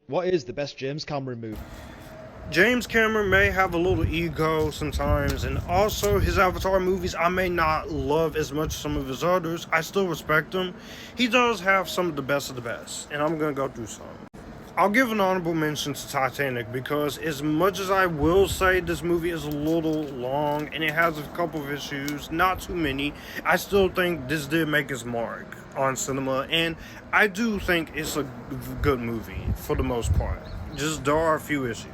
What is the best James Cameron movie? James Cameron may have a little ego sometimes, and also his Avatar movies I may not love as much as some of his others. I still respect him. He does have some of the best, and I'm gonna go through some. I'll give an honorable mention to Titanic because, as much as I will say this movie is a little long and it has a couple of issues, not too many, I still think this did make its mark on cinema, and I do think it's a good movie for the most part. Just there are a few issues.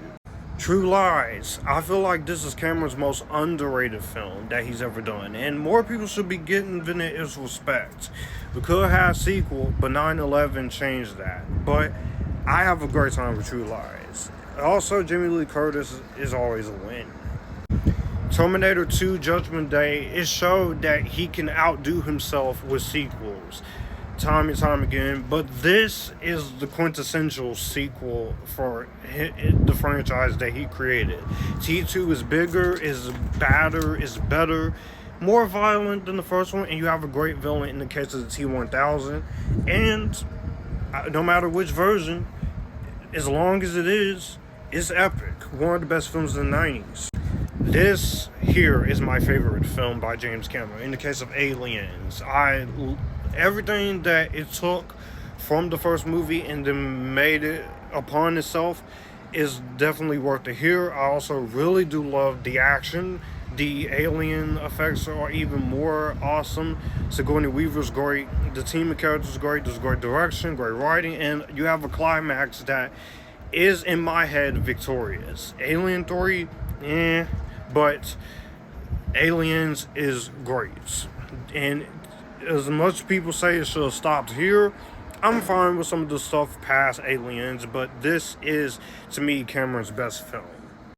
True Lies. I feel like this is Cameron's most underrated film that he's ever done, and more people should be giving it its respect. We could have a sequel, but 9/11 changed that. But I have a great time with True Lies. Also, Jamie Lee Curtis is always a win. Terminator 2 Judgment Day, it showed that he can outdo himself with sequels time and time again, but this is the quintessential sequel for the franchise that he created. T2 is bigger, is badder, is better, more violent than the first one, and you have a great villain in the case of the T1000. And no matter which version, as long as it is, it's epic. One of the best films in the 90s. This here is my favorite film by James Cameron. In the case of Aliens, everything that it took from the first movie and then made it upon itself is definitely worth it here. I also really do love the action. The alien effects are even more awesome. Sigourney Weaver's great. The team of characters is great. There's great direction, great writing, and you have a climax that is, in my head, victorious. Alien 3, but Aliens is great. And as much people say it should have stopped here, I'm fine with some of the stuff past Aliens, but this is, to me, Cameron's best film.